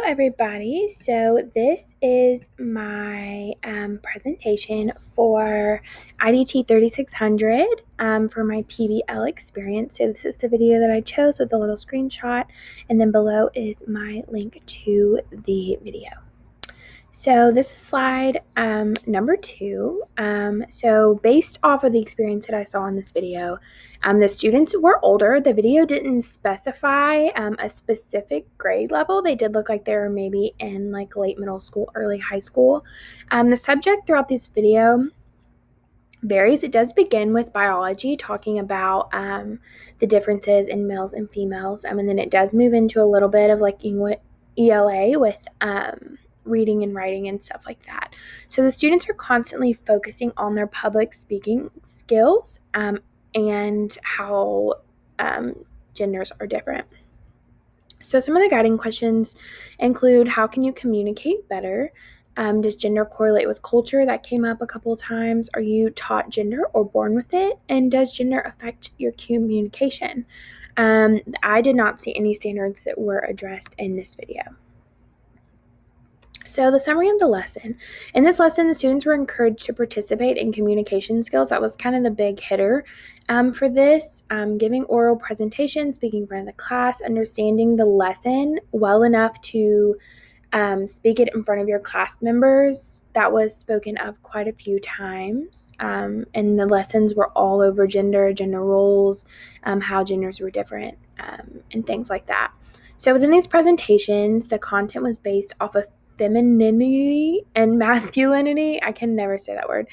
everybody. So this is my presentation for IDT 3600 for my PBL Experience. So this is the video that I chose with the little screenshot, and then below is my link to the video. So this is slide number 2. So based off of the experience that I saw in this video, the students were older. The video didn't specify a specific grade level. They did look like they were maybe in like late middle school, early high school. The subject throughout this video varies. It does begin with biology, talking about the differences in males and females, and then it does move into a little bit of like ELA with reading and writing and stuff like that. So the students are constantly focusing on their public speaking skills and how genders are different. So some of the guiding questions include: how can you communicate better? Does gender correlate with culture? That came up a couple of times. Are you taught gender or born with it? And does gender affect your communication? I did not see any standards that were addressed in this video. So the summary of the lesson. In this lesson, the students were encouraged to participate in communication skills. That was kind of the big hitter for this. Giving oral presentations, speaking in front of the class, understanding the lesson well enough to speak it in front of your class members. That was spoken of quite a few times. And the lessons were all over gender roles, how genders were different, and things like that. So within these presentations, the content was based off of femininity and masculinity. I can never say that word.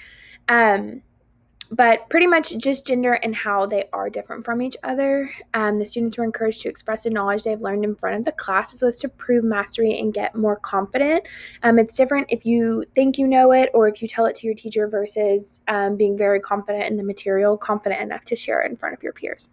But pretty much just gender and how they are different from each other. The students were encouraged to express the knowledge they've learned in front of the class. This was to prove mastery and get more confident. It's different if you think you know it or if you tell it to your teacher versus being very confident in the material, confident enough to share it in front of your peers.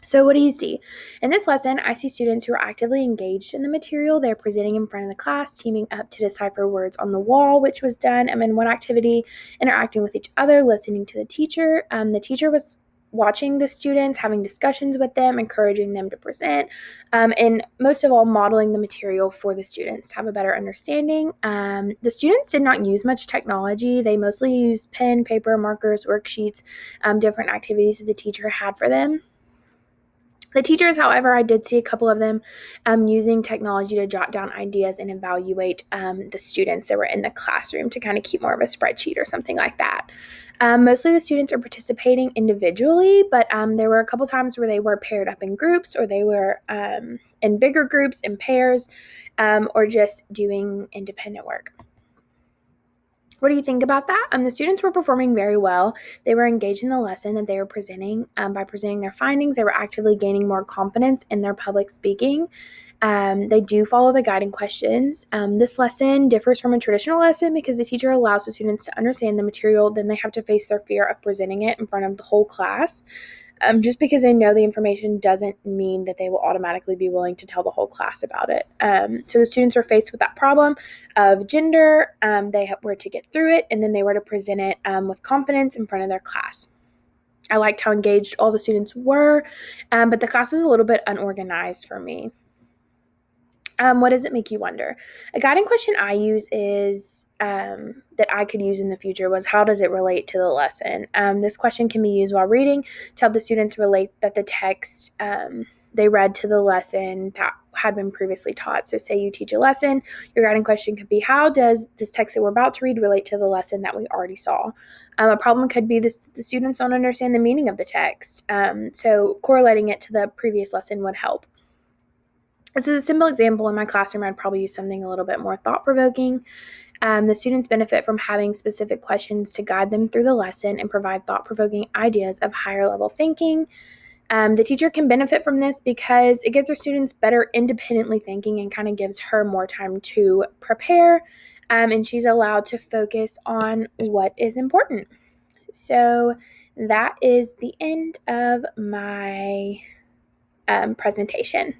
So what do you see? In this lesson, I see students who are actively engaged in the material. They're presenting in front of the class, teaming up to decipher words on the wall, which was done. In one activity, interacting with each other, listening to the teacher. The teacher was watching the students, having discussions with them, encouraging them to present, and most of all, modeling the material for the students to have a better understanding. The students did not use much technology. They mostly used pen, paper, markers, worksheets, different activities that the teacher had for them. The teachers, however, I did see a couple of them using technology to jot down ideas and evaluate the students that were in the classroom to kind of keep more of a spreadsheet or something like that. Mostly the students are participating individually, but there were a couple times where they were paired up in groups, or they were in bigger groups, in pairs, or just doing independent work. What do you think about that? The students were performing very well. They were engaged in the lesson that they were presenting. By presenting their findings, they were actively gaining more confidence in their public speaking. They do follow the guiding questions. This lesson differs from a traditional lesson because the teacher allows the students to understand the material. Then they have to face their fear of presenting it in front of the whole class. Just because they know the information doesn't mean that they will automatically be willing to tell the whole class about it. So the students were faced with that problem of gender. They were to get through it, and then they were to present it with confidence in front of their class. I liked how engaged all the students were, but the class was a little bit unorganized for me. What does it make you wonder? A guiding question I use is that I could use in the future was: how does it relate to the lesson? This question can be used while reading to help the students relate that the text they read to the lesson that had been previously taught. So say you teach a lesson, your guiding question could be: how does this text that we're about to read relate to the lesson that we already saw? A problem could be the students don't understand the meaning of the text. So correlating it to the previous lesson would help. This is a simple example. In my classroom, I'd probably use something a little bit more thought-provoking. The students benefit from having specific questions to guide them through the lesson and provide thought-provoking ideas of higher-level thinking. The teacher can benefit from this because it gives her students better independently thinking and kind of gives her more time to prepare, and she's allowed to focus on what is important. So that is the end of my presentation.